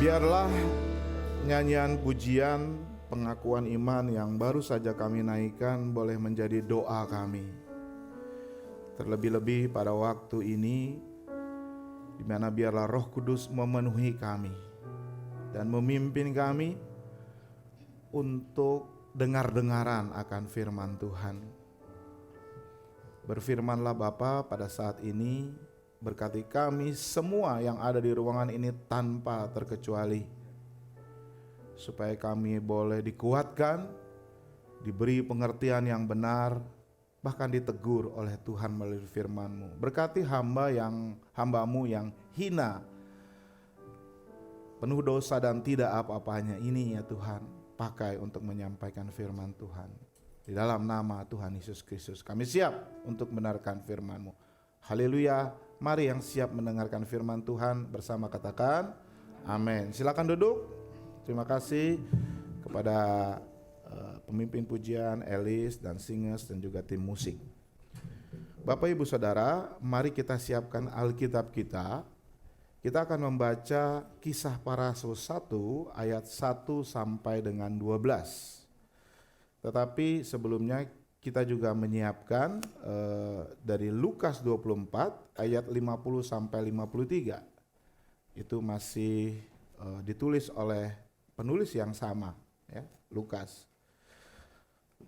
Biarlah nyanyian pujian pengakuan iman yang baru saja kami naikkan boleh menjadi doa kami. Terlebih-lebih pada waktu ini, di mana biarlah Roh Kudus memenuhi kami dan memimpin kami untuk dengar-dengaran akan firman Tuhan. Berfirmanlah Bapa pada saat ini, berkati kami semua yang ada di ruangan ini tanpa terkecuali, supaya kami boleh dikuatkan, diberi pengertian yang benar, bahkan ditegur oleh Tuhan melalui firman-Mu. Berkati hamba-Mu yang hina, penuh dosa dan tidak apa-apanya ini ya Tuhan, pakai untuk menyampaikan firman Tuhan. Di dalam nama Tuhan Yesus Kristus kami siap untuk mendengarkan firman-Mu. Haleluya. Mari yang siap mendengarkan firman Tuhan bersama katakan amin. Silakan duduk. Terima kasih kepada pemimpin pujian Elis dan singers dan juga tim musik. Bapak Ibu Saudara, mari kita siapkan Alkitab kita. Kita akan membaca Kisah Para Rasul 1 ayat 1 sampai dengan 12. Tetapi sebelumnya kita juga menyiapkan dari Lukas 24 ayat 50 sampai 53. Itu masih ditulis oleh penulis yang sama, ya, Lukas.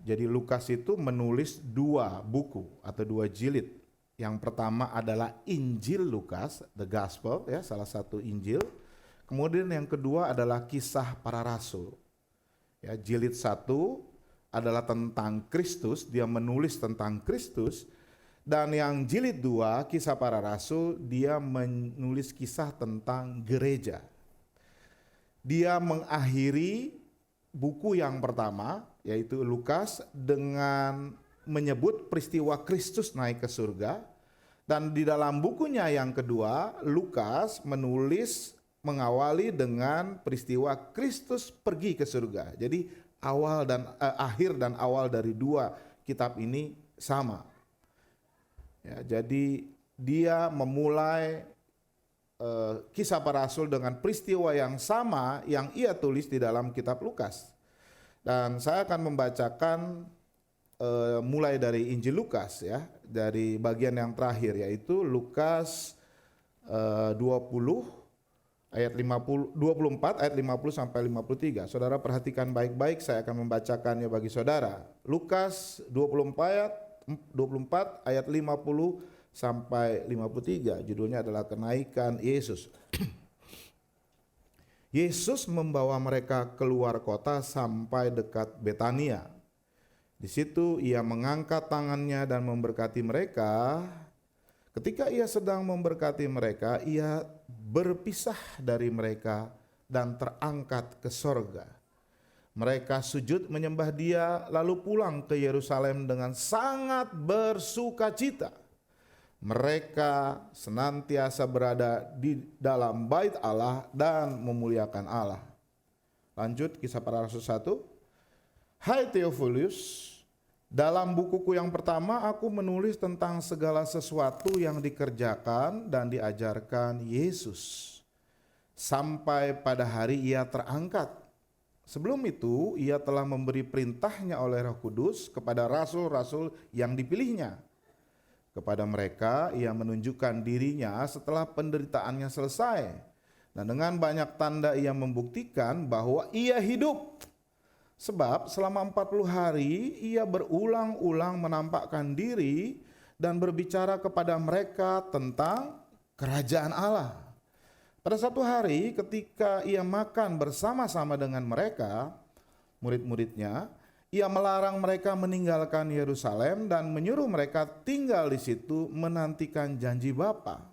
Jadi Lukas itu menulis dua buku atau dua jilid. Yang pertama adalah Injil Lukas, the Gospel, ya, salah satu Injil. Kemudian yang kedua adalah Kisah Para Rasul. Ya, jilid 1 adalah tentang Kristus, dia menulis tentang Kristus. Dan yang jilid 2, Kisah Para Rasul, dia menulis kisah tentang gereja. Dia mengakhiri buku yang pertama, yaitu Lukas, dengan menyebut peristiwa Kristus naik ke surga. Dan di dalam bukunya yang kedua, Lukas menulis mengawali dengan peristiwa Kristus pergi ke surga. Jadi akhir dan awal dari dua kitab ini sama. Ya, jadi dia memulai Kisah Para Rasul dengan peristiwa yang sama yang ia tulis di dalam kitab Lukas. Dan saya akan membacakan mulai dari Injil Lukas, ya, dari bagian yang terakhir, yaitu Lukas 24 ayat 50 sampai 53. Saudara perhatikan baik-baik, saya akan membacakannya bagi saudara. Lukas 24 ayat 50 sampai 53. Judulnya adalah Kenaikan Yesus. Yesus membawa mereka keluar kota sampai dekat Betania. Di situ ia mengangkat tangannya dan memberkati mereka. Ketika ia sedang memberkati mereka, ia berpisah dari mereka dan terangkat ke sorga. Mereka sujud menyembah dia, lalu pulang ke Yerusalem dengan sangat bersukacita. Mereka senantiasa berada di dalam bait Allah dan memuliakan Allah. Lanjut Kisah Para Rasul 1. Hai Theophilus, dalam bukuku yang pertama aku menulis tentang segala sesuatu yang dikerjakan dan diajarkan Yesus sampai pada hari ia terangkat. Sebelum itu ia telah memberi perintahnya oleh Roh Kudus kepada rasul-rasul yang dipilihnya. Kepada mereka ia menunjukkan dirinya setelah penderitaannya selesai. Dan dengan banyak tanda ia membuktikan bahwa ia hidup. Sebab selama 40 hari ia berulang-ulang menampakkan diri dan berbicara kepada mereka tentang kerajaan Allah. Pada satu hari ketika ia makan bersama-sama dengan mereka, murid-muridnya, ia melarang mereka meninggalkan Yerusalem dan menyuruh mereka tinggal di situ menantikan janji Bapa.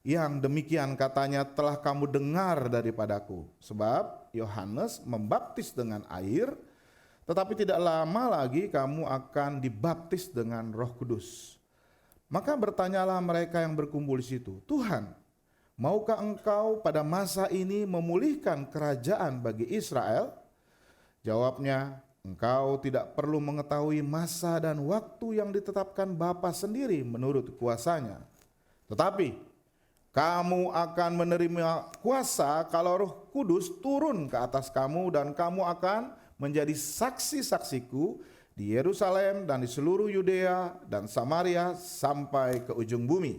Yang demikian katanya telah kamu dengar daripadaku. Sebab Yohanes membaptis dengan air, tetapi tidak lama lagi kamu akan dibaptis dengan Roh Kudus. Maka bertanyalah mereka yang berkumpul di situ, Tuhan, maukah engkau pada masa ini memulihkan kerajaan bagi Israel? Jawabnya, engkau tidak perlu mengetahui masa dan waktu yang ditetapkan Bapa sendiri menurut kuasanya. Tetapi Kamu akan menerima kuasa kalau Roh Kudus turun ke atas kamu, dan kamu akan menjadi saksi-saksiku di Yerusalem dan di seluruh Yudea dan Samaria sampai ke ujung bumi.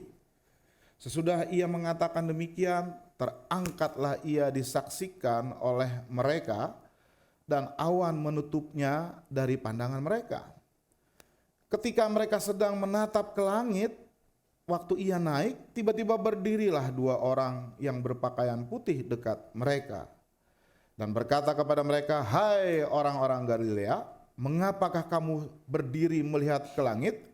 Sesudah ia mengatakan demikian, terangkatlah ia disaksikan oleh mereka, dan awan menutupnya dari pandangan mereka. Ketika mereka sedang menatap ke langit, waktu ia naik, tiba-tiba berdirilah dua orang yang berpakaian putih dekat mereka dan berkata kepada mereka, "Hai orang-orang Galilea, mengapakah kamu berdiri melihat ke langit?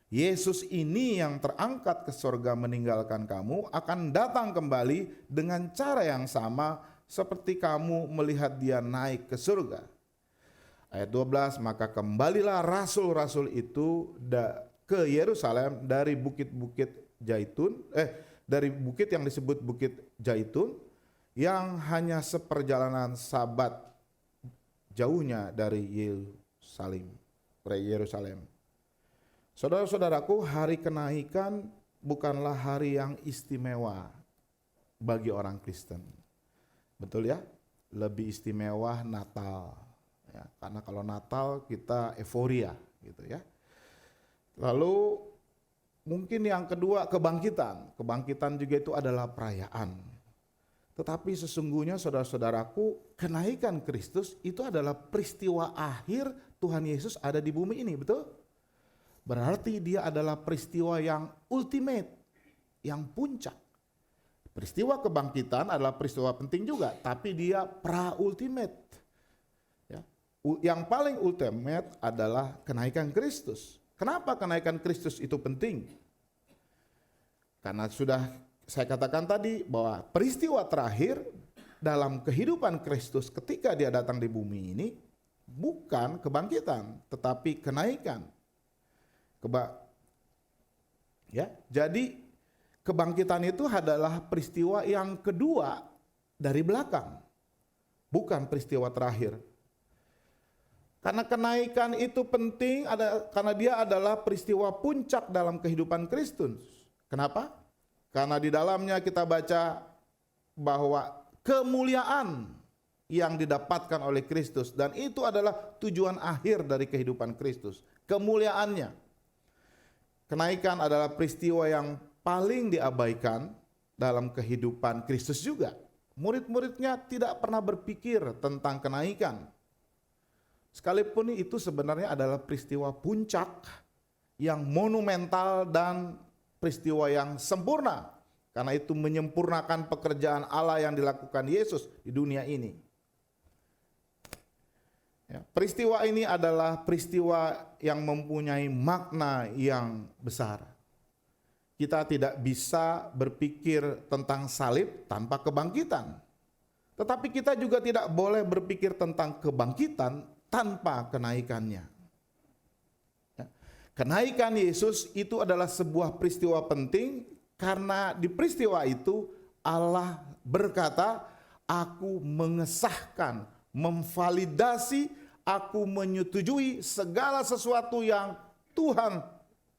Yesus ini yang terangkat ke surga meninggalkan kamu akan datang kembali dengan cara yang sama seperti kamu melihat dia naik ke surga." Ayat 12, maka kembalilah rasul-rasul itu ke Yerusalem dari bukit-bukit Zaitun, dari bukit yang disebut Bukit Zaitun, yang hanya seperjalanan Sabat jauhnya dari Yerusalem. Saudara-saudaraku, hari kenaikan bukanlah hari yang istimewa bagi orang Kristen. Betul ya? Lebih istimewa Natal. Ya, karena kalau Natal kita euforia gitu ya. Lalu mungkin yang kedua kebangkitan. Kebangkitan juga itu adalah perayaan. Tetapi sesungguhnya saudara-saudaraku, kenaikan Kristus itu adalah peristiwa akhir Tuhan Yesus ada di bumi ini, betul? Berarti dia adalah peristiwa yang ultimate, yang puncak. Peristiwa kebangkitan adalah peristiwa penting juga, tapi dia pra-ultimate. Ya. Yang paling ultimate adalah kenaikan Kristus. Kenapa kenaikan Kristus itu penting? Karena sudah saya katakan tadi bahwa peristiwa terakhir dalam kehidupan Kristus ketika dia datang di bumi ini bukan kebangkitan, tetapi kenaikan. Jadi kebangkitan itu adalah peristiwa yang kedua dari belakang, bukan peristiwa terakhir. Karena kenaikan itu penting karena dia adalah peristiwa puncak dalam kehidupan Kristus. Kenapa? Karena di dalamnya kita baca bahwa kemuliaan yang didapatkan oleh Kristus, dan itu adalah tujuan akhir dari kehidupan Kristus, kemuliaannya. Kenaikan adalah peristiwa yang paling diabaikan dalam kehidupan Kristus juga. Murid-muridnya tidak pernah berpikir tentang kenaikan. Sekalipun itu sebenarnya adalah peristiwa puncak yang monumental dan peristiwa yang sempurna. Karena itu menyempurnakan pekerjaan Allah yang dilakukan Yesus di dunia ini. Ya, peristiwa ini adalah peristiwa yang mempunyai makna yang besar. Kita tidak bisa berpikir tentang salib tanpa kebangkitan. Tetapi kita juga tidak boleh berpikir tentang kebangkitan tanpa kenaikannya. Kenaikan Yesus itu adalah sebuah peristiwa penting karena di peristiwa itu Allah berkata, "Aku mengesahkan, memvalidasi, aku menyetujui segala sesuatu yang Tuhan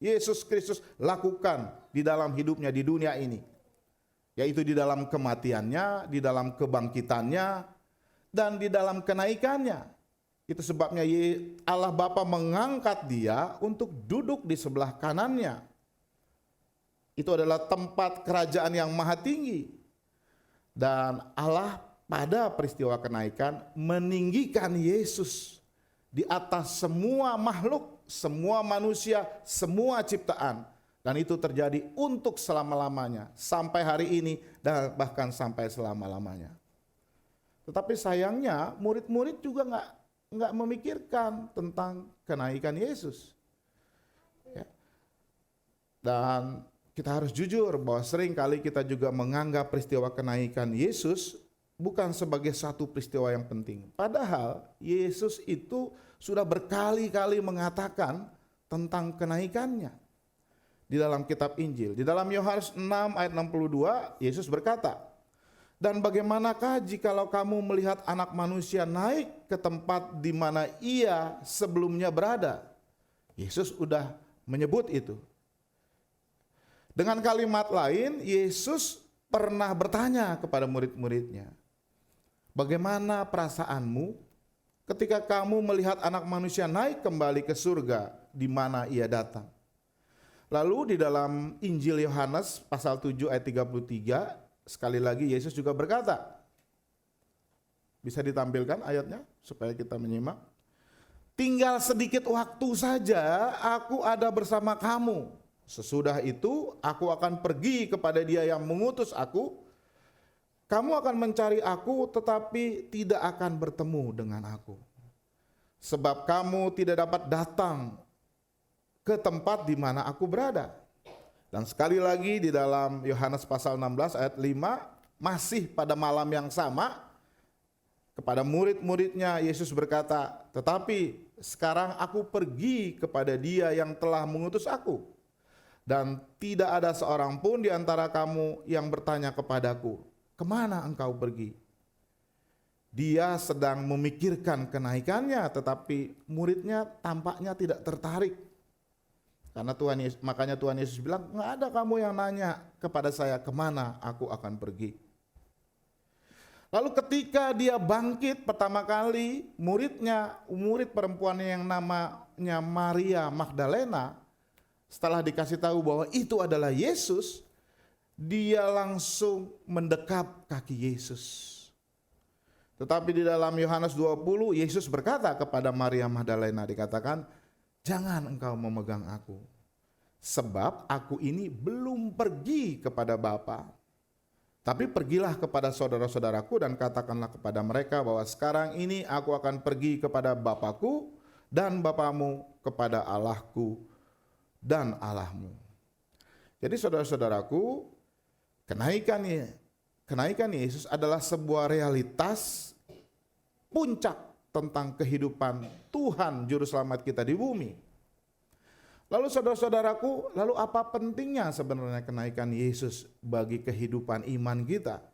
Yesus Kristus lakukan di dalam hidupnya di dunia ini." Yaitu di dalam kematiannya, di dalam kebangkitannya, dan di dalam kenaikannya. Itu sebabnya Allah Bapa mengangkat dia untuk duduk di sebelah kanannya. Itu adalah tempat kerajaan yang maha tinggi. Dan Allah pada peristiwa kenaikan meninggikan Yesus di atas semua makhluk, semua manusia, semua ciptaan. Dan itu terjadi untuk selama-lamanya, sampai hari ini dan bahkan sampai selama-lamanya. Tetapi sayangnya murid-murid juga nggak memikirkan tentang kenaikan Yesus. Ya. Dan kita harus jujur bahwa sering kali kita juga menganggap peristiwa kenaikan Yesus bukan sebagai satu peristiwa yang penting. Padahal Yesus itu sudah berkali-kali mengatakan tentang kenaikannya di dalam kitab Injil. Di dalam Yohanes 6 ayat 62 Yesus berkata, "Dan bagaimanakah jikalau kamu melihat Anak Manusia naik ke tempat di mana ia sebelumnya berada?" Yesus sudah menyebut itu. Dengan kalimat lain, Yesus pernah bertanya kepada murid-muridnya, bagaimana perasaanmu ketika kamu melihat Anak Manusia naik kembali ke surga di mana ia datang? Lalu di dalam Injil Yohanes pasal 7 ayat 33, sekali lagi Yesus juga berkata, bisa ditampilkan ayatnya supaya kita menyimak. Tinggal sedikit waktu saja aku ada bersama kamu. Sesudah itu aku akan pergi kepada Dia yang mengutus aku. Kamu akan mencari aku tetapi tidak akan bertemu dengan aku. Sebab kamu tidak dapat datang ke tempat di mana aku berada. Dan sekali lagi di dalam Yohanes pasal 16 ayat 5, masih pada malam yang sama, kepada murid-muridnya Yesus berkata, tetapi sekarang aku pergi kepada Dia yang telah mengutus aku. Dan tidak ada seorang pun di antara kamu yang bertanya kepadaku, kemana engkau pergi? Dia sedang memikirkan kenaikannya, tetapi muridnya tampaknya tidak tertarik. Karena makanya Tuhan Yesus bilang, nggak ada kamu yang nanya kepada saya kemana aku akan pergi. Lalu ketika dia bangkit pertama kali, murid perempuan yang namanya Maria Magdalena, setelah dikasih tahu bahwa itu adalah Yesus, dia langsung mendekap kaki Yesus. Tetapi di dalam Yohanes 20, Yesus berkata kepada Maria Magdalena, dikatakan, jangan engkau memegang aku, sebab aku ini belum pergi kepada Bapa. Tapi pergilah kepada saudara-saudaraku dan katakanlah kepada mereka bahwa sekarang ini aku akan pergi kepada Bapakku dan Bapamu, kepada Allahku dan Allahmu. Jadi saudara-saudaraku, kenaikan Yesus adalah sebuah realitas puncak tentang kehidupan Tuhan Juru Selamat kita di bumi. Lalu saudara-saudaraku, lalu apa pentingnya sebenarnya kenaikan Yesus bagi kehidupan iman kita?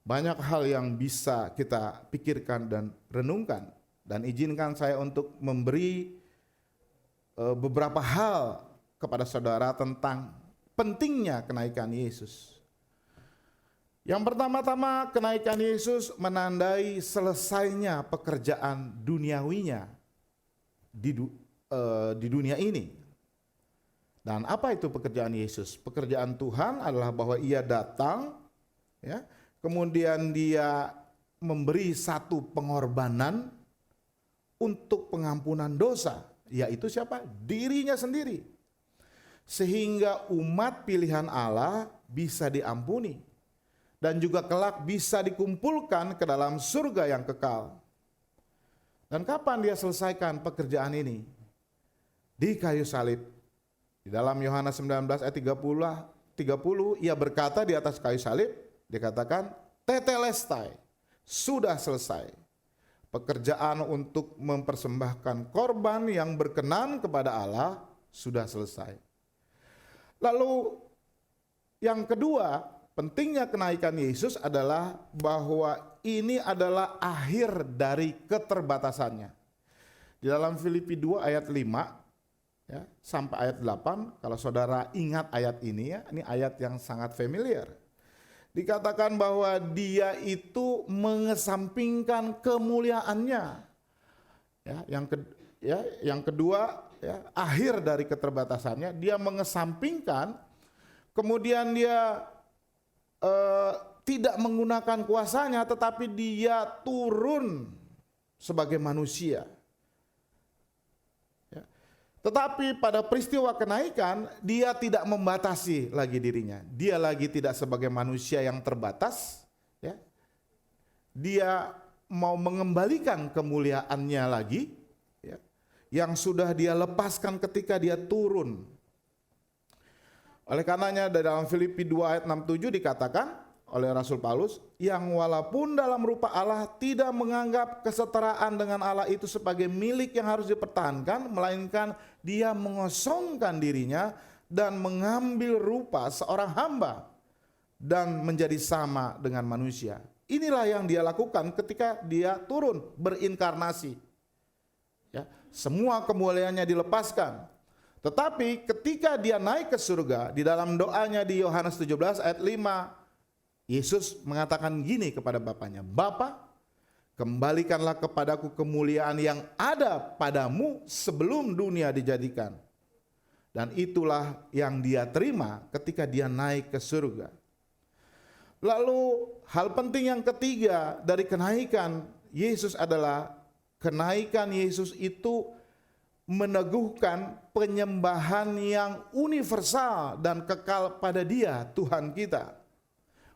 Banyak hal yang bisa kita pikirkan dan renungkan. Dan izinkan saya untuk memberi beberapa hal kepada saudara tentang pentingnya kenaikan Yesus. Yang pertama-tama, kenaikan Yesus menandai selesainya pekerjaan duniawinya di dunia ini. Dan apa itu pekerjaan Yesus? Pekerjaan Tuhan adalah bahwa Ia datang, ya, kemudian Dia memberi satu pengorbanan untuk pengampunan dosa, yaitu siapa? Dirinya sendiri. Sehingga umat pilihan Allah bisa diampuni dan juga kelak bisa dikumpulkan ke dalam surga yang kekal. Dan kapan Dia selesaikan pekerjaan ini? Di kayu salib. Di dalam Yohanes 19 ayat 30, Ia berkata di atas kayu salib, dikatakan tetelestai, sudah selesai. Pekerjaan untuk mempersembahkan korban yang berkenan kepada Allah sudah selesai. Lalu yang kedua, pentingnya kenaikan Yesus adalah bahwa ini adalah akhir dari keterbatasannya. Di dalam Filipi 2 ayat 5 ya, sampai ayat 8, kalau saudara ingat ayat ini ya, ini ayat yang sangat familiar. Dikatakan bahwa Dia itu mengesampingkan kemuliaannya. Ya, yang kedua, ya, akhir dari keterbatasannya, Dia mengesampingkan, kemudian Dia tidak menggunakan kuasanya, tetapi Dia turun sebagai manusia. Ya. Tetapi pada peristiwa kenaikan, Dia tidak membatasi lagi dirinya. Dia lagi tidak sebagai manusia yang terbatas. Ya. Dia mau mengembalikan kemuliaannya lagi, ya, yang sudah Dia lepaskan ketika Dia turun. Oleh karenanya dalam Filipi 2 ayat 6-7 dikatakan oleh Rasul Paulus, yang walaupun dalam rupa Allah tidak menganggap kesetaraan dengan Allah itu sebagai milik yang harus dipertahankan, melainkan Dia mengosongkan dirinya dan mengambil rupa seorang hamba dan menjadi sama dengan manusia. Inilah yang Dia lakukan ketika Dia turun berinkarnasi. Ya, semua kemuliaannya dilepaskan. Tetapi ketika dia naik ke surga, di dalam doanya di Yohanes 17 ayat 5, Yesus mengatakan gini kepada Bapaknya, Bapa, kembalikanlah kepadaku kemuliaan yang ada padamu sebelum dunia dijadikan. Dan itulah yang dia terima ketika dia naik ke surga. Lalu hal penting yang ketiga dari kenaikan Yesus adalah kenaikan Yesus itu meneguhkan penyembahan yang universal dan kekal pada Dia, Tuhan kita.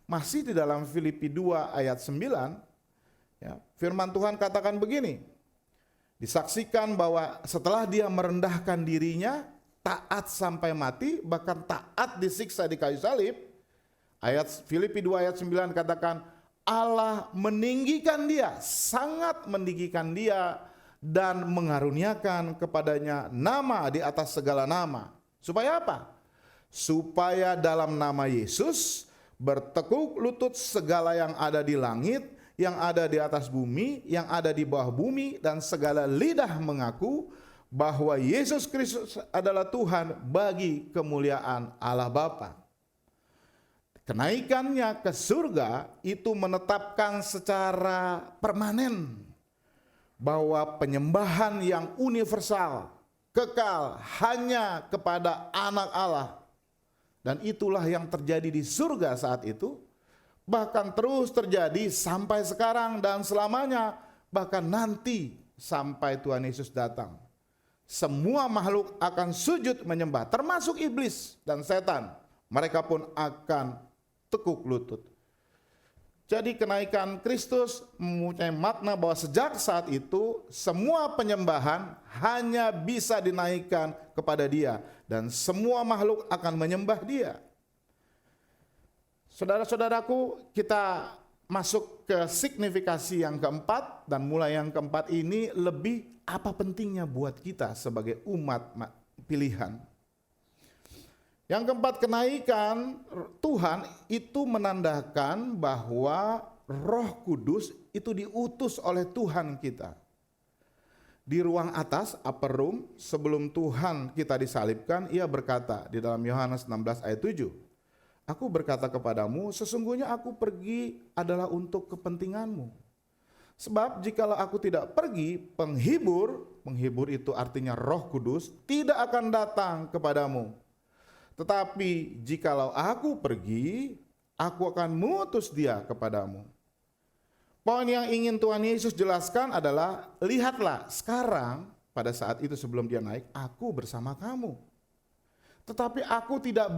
Masih di dalam Filipi 2 ayat 9, ya, firman Tuhan katakan begini, disaksikan bahwa setelah dia merendahkan dirinya, taat sampai mati, bahkan taat disiksa di kayu salib, ayat Filipi 2 ayat 9 katakan, Allah meninggikan dia, sangat meninggikan dia, dan mengaruniakan kepadanya nama di atas segala nama. Supaya apa? Supaya dalam nama Yesus bertekuk lutut segala yang ada di langit, yang ada di atas bumi, yang ada di bawah bumi, dan segala lidah mengaku bahwa Yesus Kristus adalah Tuhan bagi kemuliaan Allah Bapa. Kenaikannya ke surga itu menetapkan secara permanen bahwa penyembahan yang universal, kekal, hanya kepada anak Allah. Dan itulah yang terjadi di surga saat itu, bahkan terus terjadi sampai sekarang dan selamanya, bahkan nanti sampai Tuhan Yesus datang. Semua makhluk akan sujud menyembah, termasuk iblis dan setan. Mereka pun akan tekuk lutut. Jadi kenaikan Kristus mempunyai makna bahwa sejak saat itu semua penyembahan hanya bisa dinaikkan kepada Dia dan semua makhluk akan menyembah Dia. Saudara-saudaraku, kita masuk ke signifikasi yang keempat, dan mulai yang keempat ini lebih apa pentingnya buat kita sebagai umat pilihan. Yang keempat, kenaikan Tuhan itu menandakan bahwa Roh Kudus itu diutus oleh Tuhan kita. Di ruang atas, upper room, sebelum Tuhan kita disalibkan, ia berkata di dalam Yohanes 16 ayat 7, Aku berkata kepadamu, sesungguhnya aku pergi adalah untuk kepentinganmu. Sebab jikalau aku tidak pergi, penghibur itu artinya Roh Kudus, tidak akan datang kepadamu. Tetapi jikalau aku pergi, aku akan mengutus dia kepadamu. Poin yang ingin Tuhan Yesus jelaskan adalah, lihatlah sekarang pada saat itu sebelum dia naik, aku bersama kamu. Tetapi aku tidak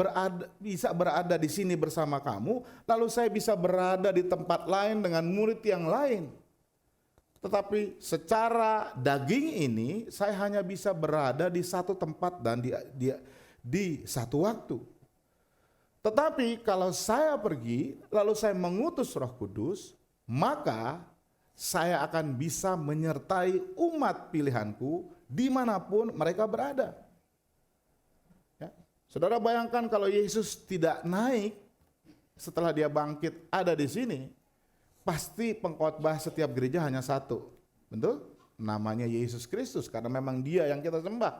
bisa berada di sini bersama kamu, lalu saya bisa berada di tempat lain dengan murid yang lain. Tetapi secara daging ini, saya hanya bisa berada di satu tempat dan di satu waktu. Tetapi kalau saya pergi, lalu saya mengutus Roh Kudus, maka saya akan bisa menyertai umat pilihanku dimanapun mereka berada. Ya. Saudara bayangkan kalau Yesus tidak naik setelah dia bangkit ada di sini, pasti pengkhotbah setiap gereja hanya satu. Betul? Namanya Yesus Kristus, karena memang Dia yang kita sembah.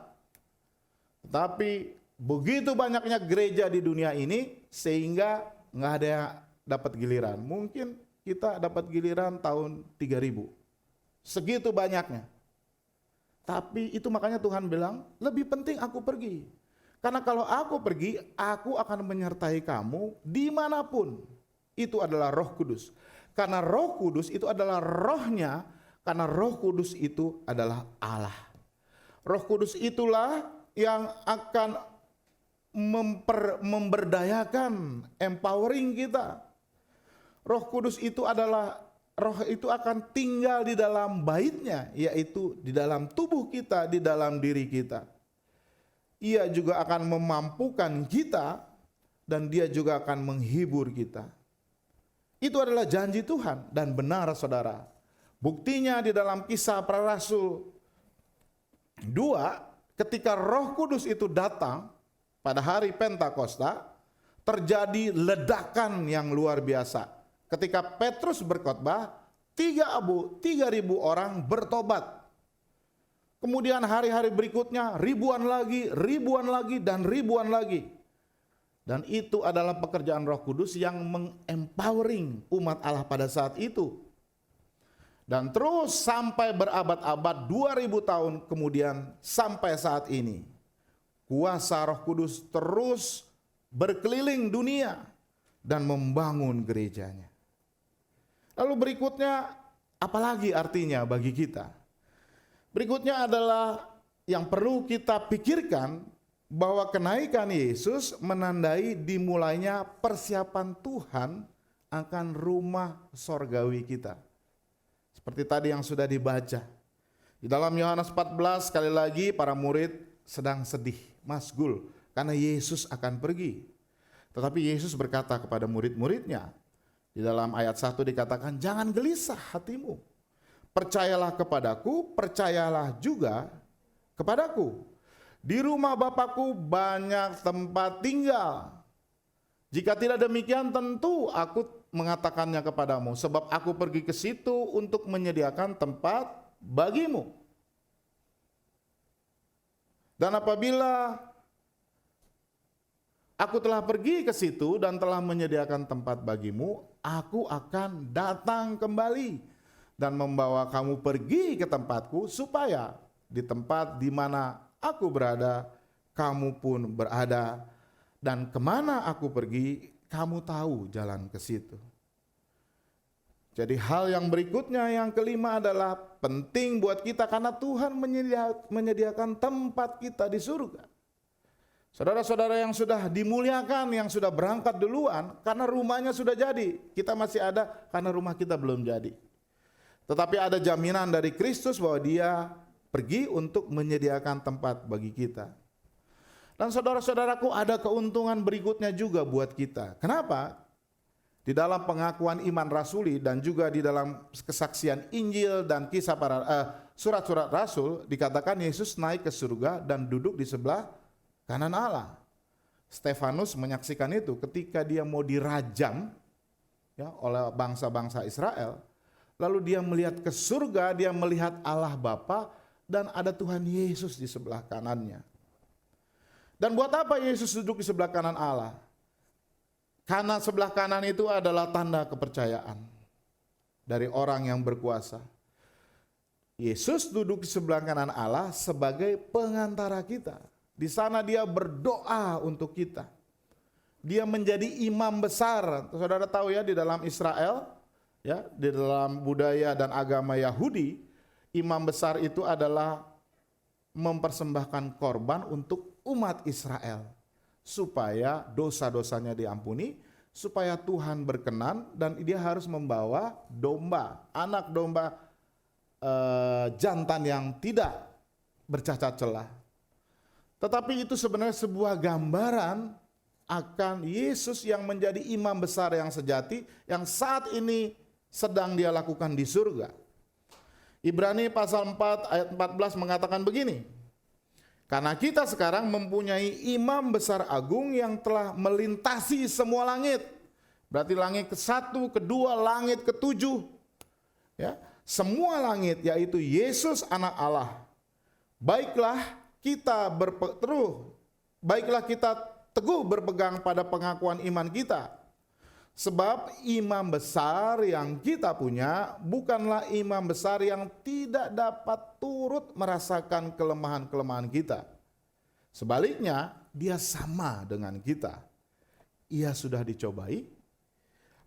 Tetapi begitu banyaknya gereja di dunia ini sehingga nggak ada yang dapat giliran. Mungkin kita dapat giliran tahun 3000. Segitu banyaknya. Tapi itu makanya Tuhan bilang, lebih penting aku pergi. Karena kalau aku pergi, aku akan menyertai kamu dimanapun. Itu adalah Roh Kudus. Karena Roh Kudus itu adalah rohnya, karena Roh Kudus itu adalah Allah. Roh Kudus itulah yang akan memberdayakan, empowering kita. Roh Kudus itu adalah, roh itu akan tinggal di dalam baitnya, yaitu di dalam tubuh kita, di dalam diri kita. Ia juga akan memampukan kita dan dia juga akan menghibur kita. Itu adalah janji Tuhan dan benar saudara. Buktinya di dalam Kisah Para Rasul 2, ketika Roh Kudus itu datang, pada hari Pentakosta terjadi ledakan yang luar biasa. Ketika Petrus berkhotbah, 3.000 orang bertobat. Kemudian hari-hari berikutnya ribuan lagi, dan ribuan lagi. Dan itu adalah pekerjaan Roh Kudus yang mengempowering umat Allah pada saat itu. Dan terus sampai berabad-abad, 2000 tahun kemudian sampai saat ini. Kuasa Roh Kudus terus berkeliling dunia dan membangun gerejanya. Lalu berikutnya, apalagi artinya bagi kita? Berikutnya adalah yang perlu kita pikirkan, bahwa kenaikan Yesus menandai dimulainya persiapan Tuhan akan rumah sorgawi kita. Seperti tadi yang sudah dibaca. Di dalam Yohanes 14 sekali lagi para murid sedang sedih, masgul, karena Yesus akan pergi. Tetapi Yesus berkata kepada murid-muridnya, di dalam ayat 1 dikatakan, jangan gelisah hatimu. Percayalah kepadaku, percayalah juga kepadaku. Di rumah Bapakku banyak tempat tinggal. Jika tidak demikian tentu aku mengatakannya kepadamu, sebab aku pergi ke situ untuk menyediakan tempat bagimu. Dan apabila aku telah pergi ke situ dan telah menyediakan tempat bagimu, aku akan datang kembali dan membawa kamu pergi ke tempatku, supaya di tempat di mana aku berada, kamu pun berada. Dan kemana aku pergi, kamu tahu jalan ke situ. Jadi hal yang berikutnya, yang kelima adalah penting buat kita, karena Tuhan menyediakan tempat kita di surga. Saudara-saudara yang sudah dimuliakan, yang sudah berangkat duluan, karena rumahnya sudah jadi. Kita masih ada karena rumah kita belum jadi. Tetapi ada jaminan dari Kristus bahwa Dia pergi untuk menyediakan tempat bagi kita. Dan saudara-saudaraku, ada keuntungan berikutnya juga buat kita. Kenapa? Di dalam pengakuan iman rasuli dan juga di dalam kesaksian Injil dan kisah para surat-surat rasul, dikatakan Yesus naik ke surga dan duduk di sebelah kanan Allah. Stefanus menyaksikan itu ketika dia mau dirajam ya, oleh bangsa-bangsa Israel. Lalu dia melihat ke surga, dia melihat Allah Bapa, dan ada Tuhan Yesus di sebelah kanannya. Dan buat apa Yesus duduk di sebelah kanan Allah? Karena sebelah kanan itu adalah tanda kepercayaan dari orang yang berkuasa. Yesus duduk di sebelah kanan Allah sebagai pengantara kita. Di sana dia berdoa untuk kita. Dia menjadi imam besar. Saudara tahu ya, di dalam Israel, ya, di dalam budaya dan agama Yahudi, imam besar itu adalah mempersembahkan korban untuk umat Israel, supaya dosa-dosanya diampuni, supaya Tuhan berkenan, dan dia harus membawa domba, anak domba jantan yang tidak bercacat celah. Tetapi itu sebenarnya sebuah gambaran akan Yesus yang menjadi imam besar yang sejati, yang saat ini sedang dia lakukan di surga. Ibrani pasal 4 ayat 14 mengatakan begini, karena kita sekarang mempunyai imam besar agung yang telah melintasi semua langit. Berarti langit ke-1, ke-2, langit ke-7. Ya, semua langit, yaitu Yesus anak Allah. Baiklah kita teguh berpegang pada pengakuan iman kita. Sebab imam besar yang kita punya bukanlah imam besar yang tidak dapat turut merasakan kelemahan-kelemahan kita. Sebaliknya, dia sama dengan kita. Ia sudah dicobai,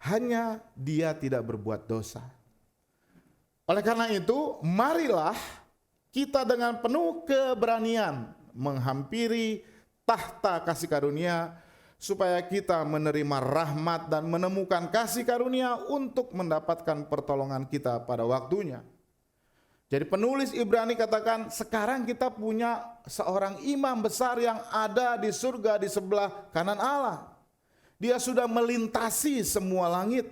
hanya dia tidak berbuat dosa. Oleh karena itu, marilah kita dengan penuh keberanian menghampiri tahta kasih karunia, supaya kita menerima rahmat dan menemukan kasih karunia untuk mendapatkan pertolongan kita pada waktunya. Jadi penulis Ibrani katakan, sekarang kita punya seorang imam besar yang ada di surga di sebelah kanan Allah. Dia sudah melintasi semua langit.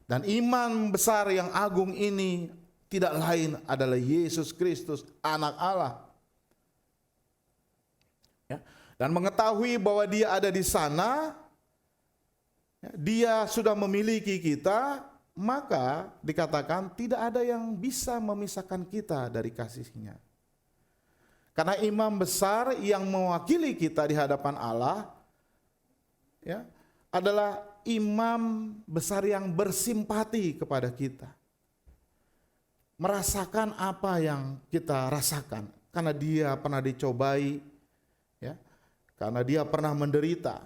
Dan imam besar yang agung ini tidak lain adalah Yesus Kristus, anak Allah. Ya. Dan mengetahui bahwa dia ada di sana, dia sudah memiliki kita, maka dikatakan tidak ada yang bisa memisahkan kita dari kasih-Nya. Karena imam besar yang mewakili kita di hadapan Allah ya, adalah imam besar yang bersimpati kepada kita. Merasakan apa yang kita rasakan, karena dia pernah dicobai, ya, karena dia pernah menderita.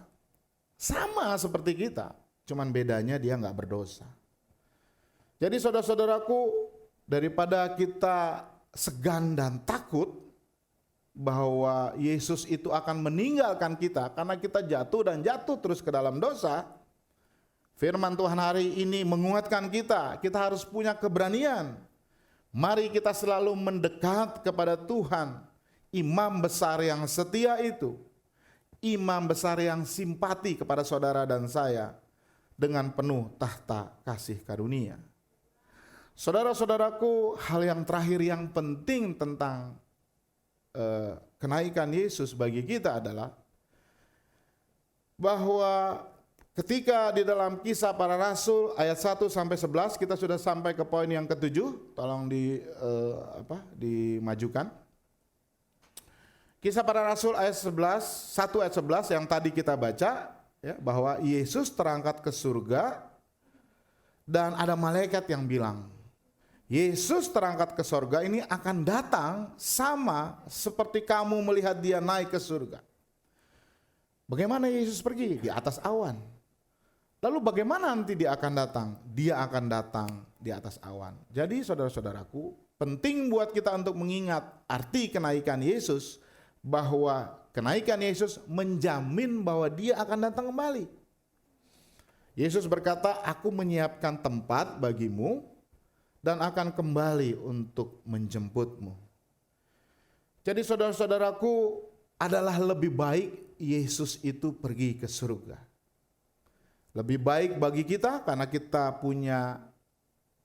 Sama seperti kita, cuman bedanya dia nggak berdosa. Jadi saudara-saudaraku, daripada kita segan dan takut bahwa Yesus itu akan meninggalkan kita karena kita jatuh dan jatuh terus ke dalam dosa, firman Tuhan hari ini menguatkan kita harus punya keberanian. Mari kita selalu mendekat kepada Tuhan, imam besar yang setia itu, imam besar yang simpati kepada saudara dan saya dengan penuh tahta kasih karunia. Saudara-saudaraku, hal yang terakhir yang penting tentang kenaikan Yesus bagi kita adalah bahwa ketika di dalam Kisah Para Rasul ayat 1 sampai 11, kita sudah sampai ke poin yang ke-7, tolong dimajukan. Kisah Para Rasul ayat 11, 1 ayat 11 yang tadi kita baca, ya, bahwa Yesus terangkat ke surga dan ada malaikat yang bilang, Yesus terangkat ke surga ini akan datang sama seperti kamu melihat dia naik ke surga. Bagaimana Yesus pergi? Di atas awan. Lalu bagaimana nanti dia akan datang? Dia akan datang di atas awan. Jadi saudara-saudaraku, penting buat kita untuk mengingat arti kenaikan Yesus, bahwa kenaikan Yesus menjamin bahwa dia akan datang kembali. Yesus berkata, aku menyiapkan tempat bagimu dan akan kembali untuk menjemputmu. Jadi saudara-saudaraku, adalah lebih baik Yesus itu pergi ke surga. Lebih baik bagi kita karena kita punya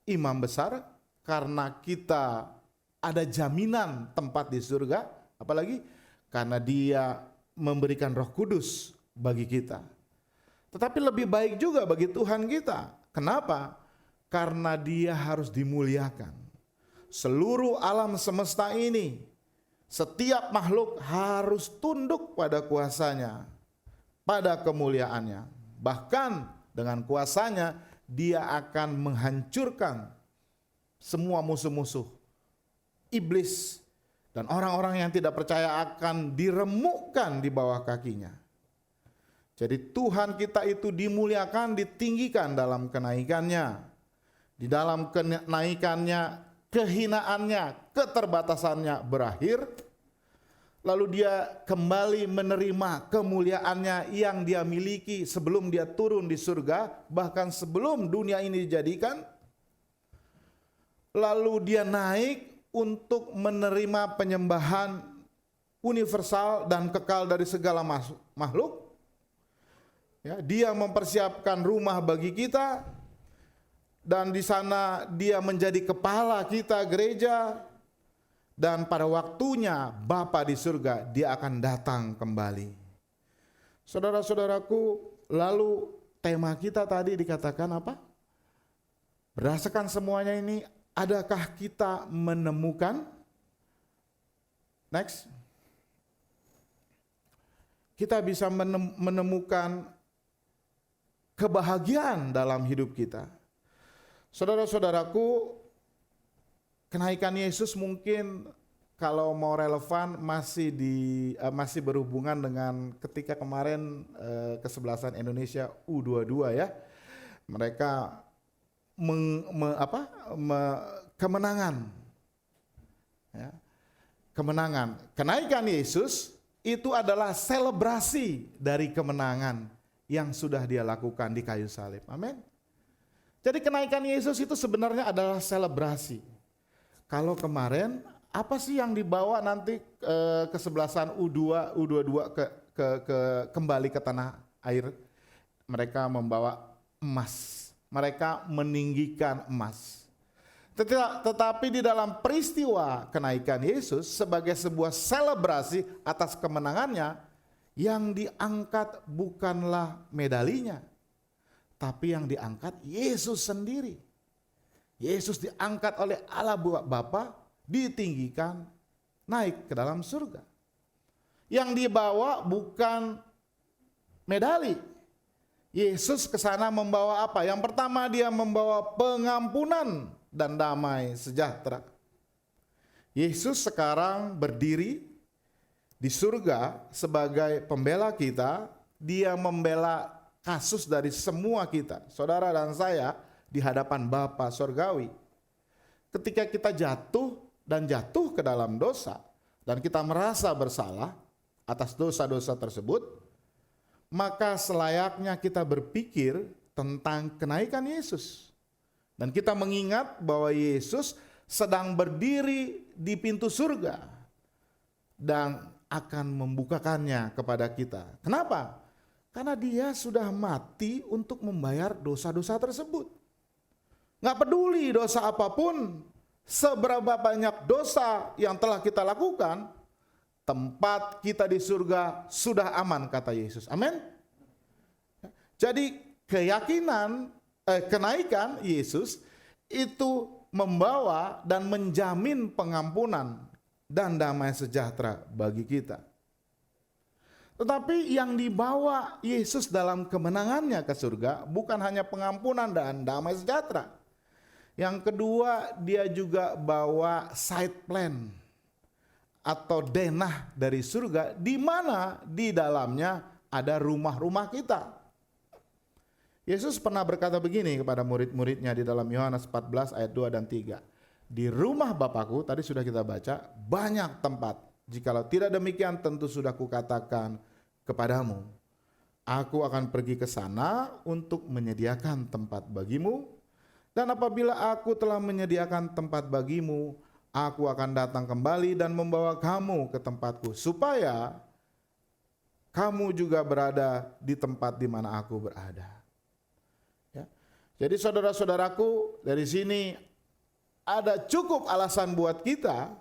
imam besar, karena kita ada jaminan tempat di surga, apalagi karena dia memberikan Roh Kudus bagi kita. Tetapi lebih baik juga bagi Tuhan kita. Kenapa? Karena dia harus dimuliakan. Seluruh alam semesta ini, setiap makhluk harus tunduk pada kuasanya, pada kemuliaannya. Bahkan dengan kuasanya dia akan menghancurkan semua musuh-musuh iblis, dan orang-orang yang tidak percaya akan diremukkan di bawah kakinya. Jadi Tuhan kita itu dimuliakan, ditinggikan dalam kenaikannya. Di dalam kenaikannya, kehinaannya, keterbatasannya berakhir. Lalu dia kembali menerima kemuliaannya yang dia miliki sebelum dia turun di surga, bahkan sebelum dunia ini dijadikan. Lalu dia naik untuk menerima penyembahan universal dan kekal dari segala makhluk. Ya, dia mempersiapkan rumah bagi kita, dan di sana dia menjadi kepala kita, gereja. Dan pada waktunya Bapa di surga, dia akan datang kembali. Saudara-saudaraku, lalu tema kita tadi dikatakan apa? Berdasarkan semuanya ini, adakah kita menemukan? Next. Kita bisa menemukan kebahagiaan dalam hidup kita. Saudara-saudaraku, kenaikan Yesus mungkin kalau mau relevan masih berhubungan dengan ketika kemarin kesebelasan Indonesia U22 ya. Mereka kemenangan. Ya. Kemenangan. Kenaikan Yesus itu adalah selebrasi dari kemenangan yang sudah dia lakukan di kayu salib. Amin. Jadi kenaikan Yesus itu sebenarnya adalah selebrasi. Kalau kemarin apa sih yang dibawa nanti kesebelasan U22 kembali ke tanah air? Mereka membawa emas. Mereka meninggikan emas. Tetapi di dalam peristiwa kenaikan Yesus sebagai sebuah selebrasi atas kemenangannya, yang diangkat bukanlah medalinya, tapi yang diangkat Yesus sendiri. Yesus diangkat oleh Allah Bapa, ditinggikan, naik ke dalam surga. Yang dibawa bukan medali. Yesus ke sana membawa apa? Yang pertama, dia membawa pengampunan dan damai sejahtera. Yesus sekarang berdiri di surga sebagai pembela kita. Dia membela kasus dari semua kita, saudara dan saya, di hadapan Bapa Surgawi. Ketika kita jatuh ke dalam dosa, dan kita merasa bersalah atas dosa-dosa tersebut, maka selayaknya kita berpikir tentang kenaikan Yesus. Dan kita mengingat bahwa Yesus sedang berdiri di pintu surga dan akan membukakannya kepada kita. Kenapa? Karena dia sudah mati untuk membayar dosa-dosa tersebut. Nggak peduli dosa apapun, seberapa banyak dosa yang telah kita lakukan, tempat kita di surga sudah aman, kata Yesus. Amin. Jadi kenaikan Yesus itu membawa dan menjamin pengampunan dan damai sejahtera bagi kita. Tetapi yang dibawa Yesus dalam kemenangannya ke surga bukan hanya pengampunan dan damai sejahtera. Yang kedua, dia juga bawa side plan atau denah dari surga, di mana di dalamnya ada rumah-rumah kita. Yesus pernah berkata begini kepada murid-muridnya di dalam Yohanes 14 ayat 2 dan 3. Di rumah Bapakku, tadi sudah kita baca, banyak tempat. Jikalau tidak demikian, tentu sudah kukatakan kepadamu. Aku akan pergi ke sana untuk menyediakan tempat bagimu. Dan apabila aku telah menyediakan tempat bagimu, aku akan datang kembali dan membawa kamu ke tempatku, supaya kamu juga berada di tempat di mana aku berada. Ya. Jadi saudara-saudaraku, dari sini ada cukup alasan buat kita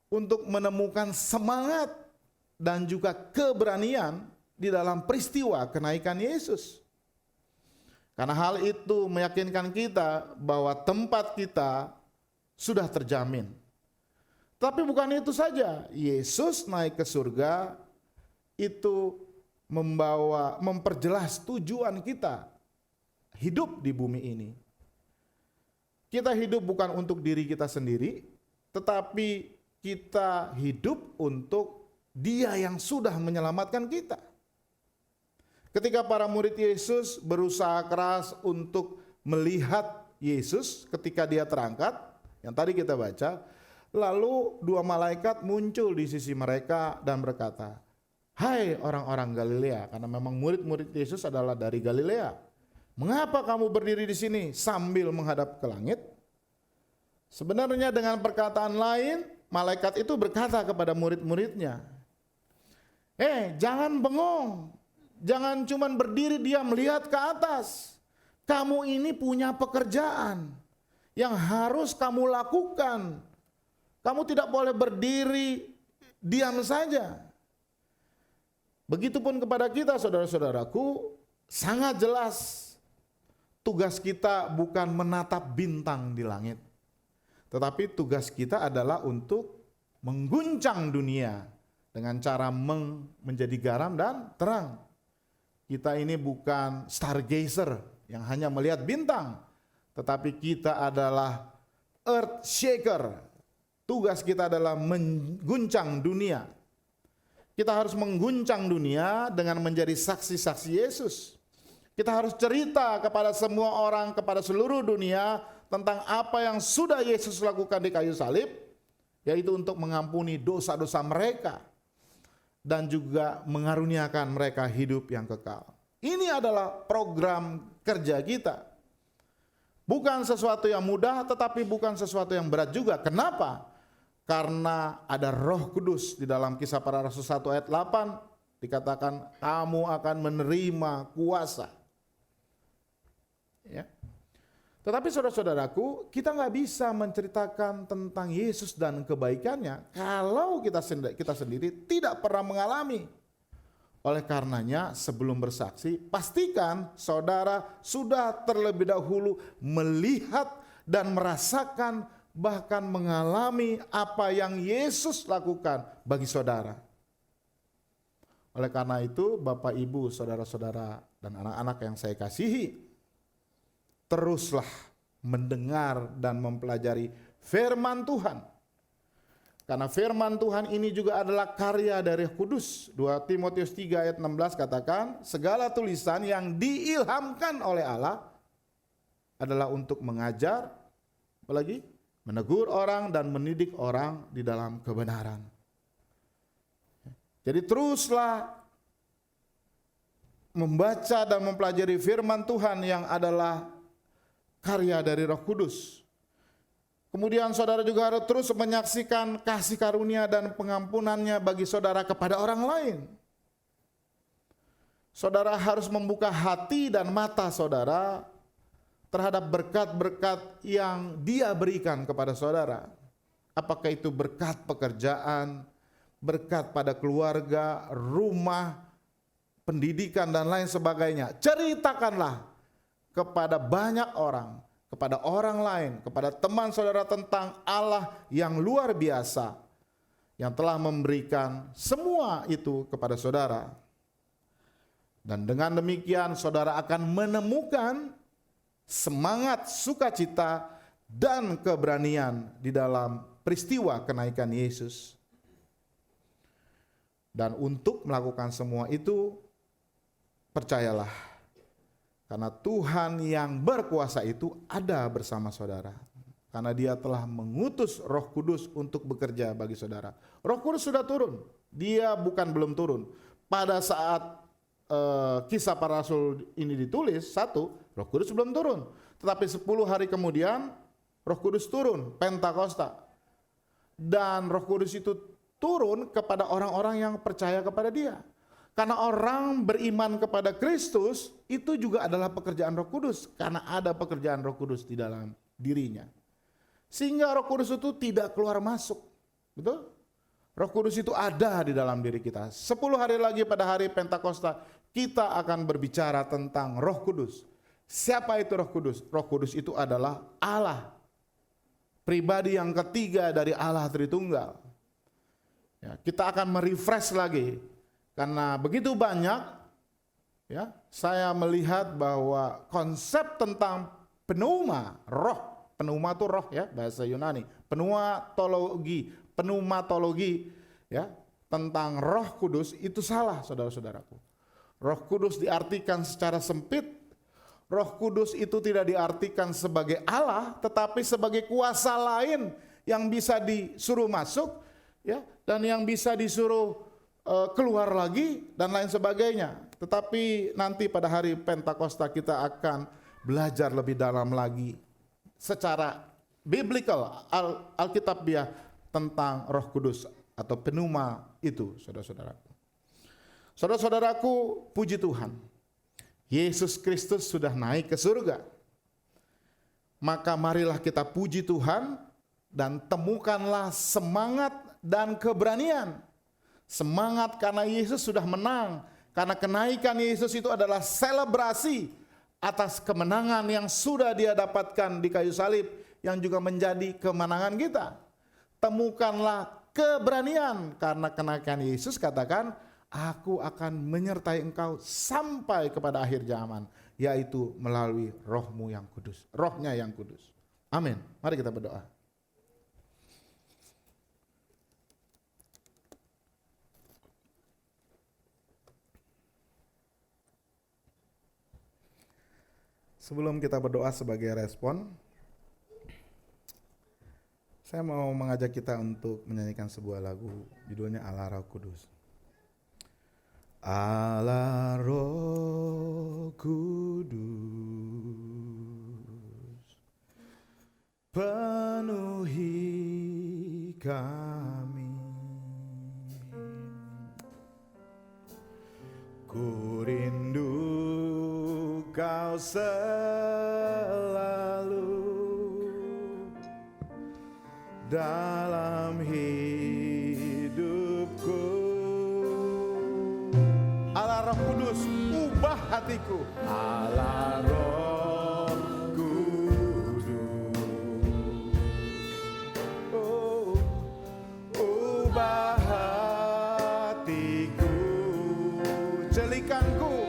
untuk menemukan semangat dan juga keberanian di dalam peristiwa kenaikan Yesus. Karena hal itu meyakinkan kita bahwa tempat kita sudah terjamin. Tapi bukan itu saja, Yesus naik ke surga itu memperjelas tujuan kita hidup di bumi ini. Kita hidup bukan untuk diri kita sendiri, tetapi kita hidup untuk Dia yang sudah menyelamatkan kita. Ketika para murid Yesus berusaha keras untuk melihat Yesus ketika dia terangkat, yang tadi kita baca, lalu dua malaikat muncul di sisi mereka dan berkata, "Hai orang-orang Galilea," karena memang murid-murid Yesus adalah dari Galilea, "mengapa kamu berdiri di sini sambil menghadap ke langit?" Sebenarnya dengan perkataan lain, malaikat itu berkata kepada murid-muridnya, jangan bengong, jangan cuma berdiri diam melihat ke atas. Kamu ini punya pekerjaan yang harus kamu lakukan. Kamu tidak boleh berdiri diam saja. Begitupun kepada kita, saudara-saudaraku, sangat jelas tugas kita bukan menatap bintang di langit. Tetapi tugas kita adalah untuk mengguncang dunia dengan cara menjadi garam dan terang. Kita ini bukan stargazer yang hanya melihat bintang, tetapi kita adalah earth shaker. Tugas kita adalah mengguncang dunia. Kita harus mengguncang dunia dengan menjadi saksi-saksi Yesus. Kita harus cerita kepada semua orang, kepada seluruh dunia tentang apa yang sudah Yesus lakukan di kayu salib, yaitu untuk mengampuni dosa-dosa mereka dan juga mengaruniakan mereka hidup yang kekal. Ini adalah program kerja kita. Bukan sesuatu yang mudah, tetapi bukan sesuatu yang berat juga. Kenapa? Karena ada Roh Kudus. Di dalam Kisah Para Rasul 1 ayat 8 dikatakan kamu akan menerima kuasa. Ya. Tetapi saudara-saudaraku, kita nggak bisa menceritakan tentang Yesus dan kebaikannya kalau kita sendiri tidak pernah mengalami. Oleh karenanya, sebelum bersaksi, pastikan saudara sudah terlebih dahulu melihat dan merasakan bahkan mengalami apa yang Yesus lakukan bagi saudara. Oleh karena itu, Bapak, Ibu, saudara-saudara, dan anak-anak yang saya kasihi, teruslah mendengar dan mempelajari firman Tuhan. Karena firman Tuhan ini juga adalah karya dari Roh Kudus. 2 Timotius 3 ayat 16 katakan, segala tulisan yang diilhamkan oleh Allah adalah untuk mengajar, apalagi menegur orang dan mendidik orang di dalam kebenaran. Jadi teruslah membaca dan mempelajari firman Tuhan yang adalah karya dari Roh Kudus. Kemudian saudara juga harus terus menyaksikan kasih karunia dan pengampunannya bagi saudara kepada orang lain. Saudara harus membuka hati dan mata saudara terhadap berkat-berkat yang Dia berikan kepada saudara. Apakah itu berkat pekerjaan, berkat pada keluarga, rumah, pendidikan dan lain sebagainya. Ceritakanlah kepada banyak orang, kepada orang lain, kepada teman saudara tentang Allah yang luar biasa yang telah memberikan semua itu kepada saudara. Dan dengan demikian saudara akan menemukan semangat, sukacita, dan keberanian di dalam peristiwa kenaikan Yesus. Dan untuk melakukan semua itu, percayalah, karena Tuhan yang berkuasa itu ada bersama saudara. Karena Dia telah mengutus Roh Kudus untuk bekerja bagi saudara. Roh Kudus sudah turun. Dia bukan belum turun. Pada saat Kisah Para Rasul ini ditulis, Roh Kudus belum turun. Tetapi 10 hari kemudian Roh Kudus turun, Pentakosta. Dan Roh Kudus itu turun kepada orang-orang yang percaya kepada Dia. Karena orang beriman kepada Kristus itu juga adalah pekerjaan Roh Kudus. Karena ada pekerjaan Roh Kudus di dalam dirinya. Sehingga Roh Kudus itu tidak keluar masuk. Betul? Roh Kudus itu ada di dalam diri kita. 10 hari lagi pada hari Pentakosta kita akan berbicara tentang Roh Kudus. Siapa itu Roh Kudus? Roh Kudus itu adalah Allah. Pribadi yang ketiga dari Allah Tritunggal. Ya, kita akan merefresh lagi. Karena begitu banyak, ya, saya melihat bahwa konsep tentang pneuma, roh, pneuma itu roh ya, bahasa Yunani, pneumatologi, ya, tentang Roh Kudus itu salah, saudara-saudaraku. Roh Kudus diartikan secara sempit. Roh Kudus itu tidak diartikan sebagai Allah, tetapi sebagai kuasa lain yang bisa disuruh masuk, ya, dan yang bisa disuruh keluar lagi dan lain sebagainya. Tetapi nanti pada hari Pentakosta kita akan belajar lebih dalam lagi secara biblical, alkitabiah tentang Roh Kudus atau pneuma itu, saudara-saudaraku. Saudara-saudaraku, puji Tuhan, Yesus Kristus sudah naik ke surga. Maka marilah kita puji Tuhan dan temukanlah semangat dan keberanian. Semangat karena Yesus sudah menang. Karena kenaikan Yesus itu adalah selebrasi atas kemenangan yang sudah Dia dapatkan di kayu salib, yang juga menjadi kemenangan kita. Temukanlah keberanian karena kenaikan Yesus katakan, aku akan menyertai engkau sampai kepada akhir zaman, yaitu melalui rohmu yang kudus, rohnya yang kudus. Amin. Mari kita berdoa. Sebelum kita berdoa sebagai respon, saya mau mengajak kita untuk menyanyikan sebuah lagu, judulnya Allah Roh Kudus. Allah Roh Kudus, penuhi kami, ku rindu Kau selalu dalam hidupku. Allah Roh Kudus, ubah hatiku. Allah Roh Kudus, Jadikanku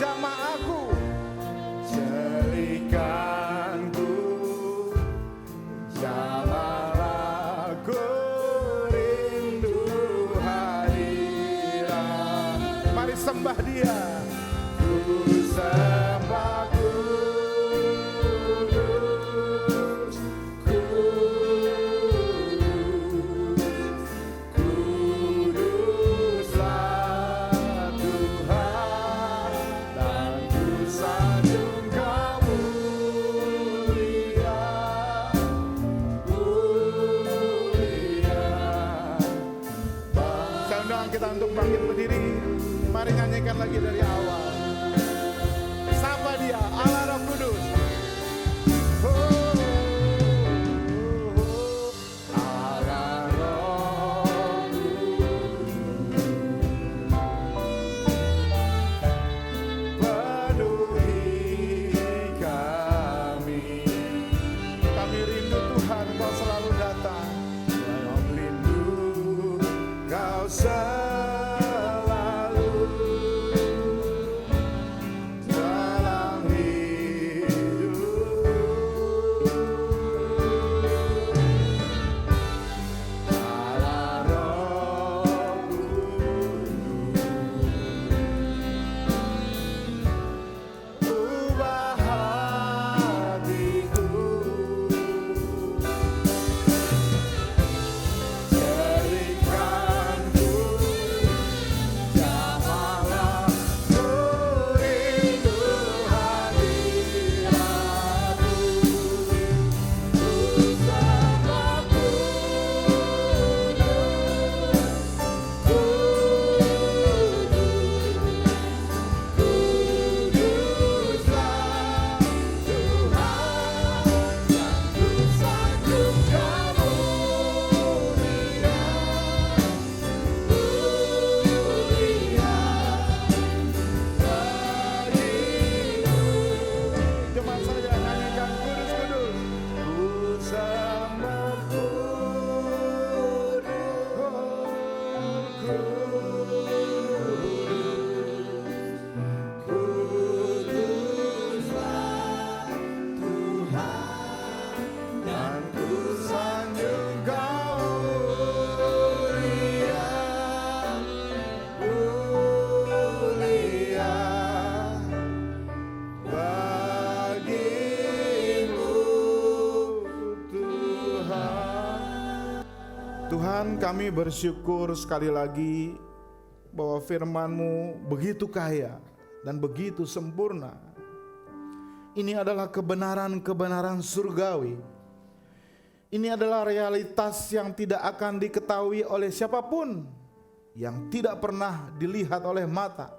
jamaahku, jadikanku jamaahku, rindu hadirat. Mari sembah Dia. Ku sembah Kudus, Kuduslah Tuhan, dan ku sanjung Kau mulia, mulia. Saya undang kita untuk bangkit berdiri. Mari nyanyikan lagi dari awal. Sapa Dia, Allah Roh Kudus. Allah Roh Kudus, penuhi kami. Kami rindu Tuhan, Kau selalu datang. Kami rindu Kau selalu dalam hidup. Allah Roh Kudus, ubah hatiku, jadikanku jamaah, ku rindu hadirat-Mu. Ku sembah Kuduslah Tuhan, yang ku sanjung Kau mulia, mulia bagimu. Jemaat saja nyanyikan Kudus, Kudus. Ku sembah Kudus, Kuduslah Tuhan, dan ku sanjung Kau mulia, mulia bagimu Tuhan. Tuhan, kami bersyukur sekali lagi bahwa firman-Mu begitu kaya dan begitu sempurna. Ini adalah kebenaran-kebenaran surgawi. Ini adalah realitas yang tidak akan diketahui oleh siapapun, yang tidak pernah dilihat oleh mata,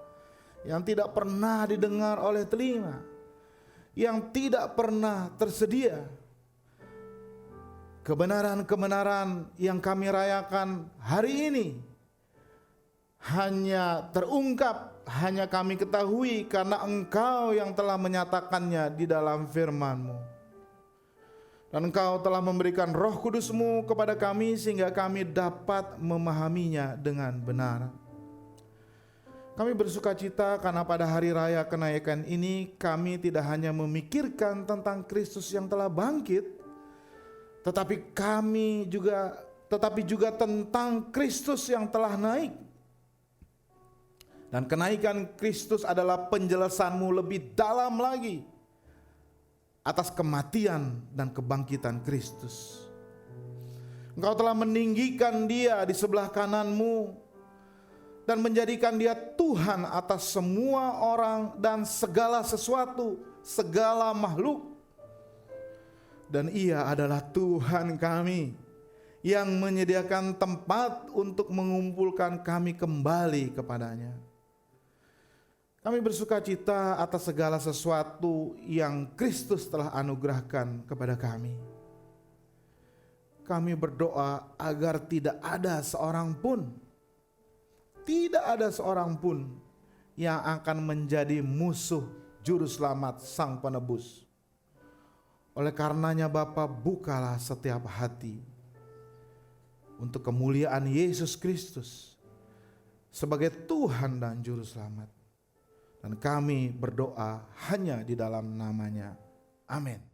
yang tidak pernah didengar oleh telinga, yang tidak pernah tersedia. Kebenaran-kebenaran yang kami rayakan hari ini hanya terungkap, hanya kami ketahui karena Engkau yang telah menyatakannya di dalam firman-Mu. Dan Engkau telah memberikan Roh Kudus-Mu kepada kami sehingga kami dapat memahaminya dengan benar. Kami bersuka cita karena pada hari raya kenaikan ini kami tidak hanya memikirkan tentang Kristus yang telah bangkit, tetapi juga tentang Kristus yang telah naik. Dan kenaikan Kristus adalah penjelasan-Mu lebih dalam lagi atas kematian dan kebangkitan Kristus. Engkau telah meninggikan Dia di sebelah kanan-Mu dan menjadikan Dia Tuhan atas semua orang dan segala sesuatu, segala makhluk. Dan Ia adalah Tuhan kami yang menyediakan tempat untuk mengumpulkan kami kembali kepada-Nya. Kami bersuka cita atas segala sesuatu yang Kristus telah anugerahkan kepada kami. Kami berdoa agar tidak ada seorang pun yang akan menjadi musuh juru selamat Sang Penebus. Oleh karenanya Bapa, bukalah setiap hati untuk kemuliaan Yesus Kristus sebagai Tuhan dan Juru Selamat. Dan kami berdoa hanya di dalam namanya. Amin.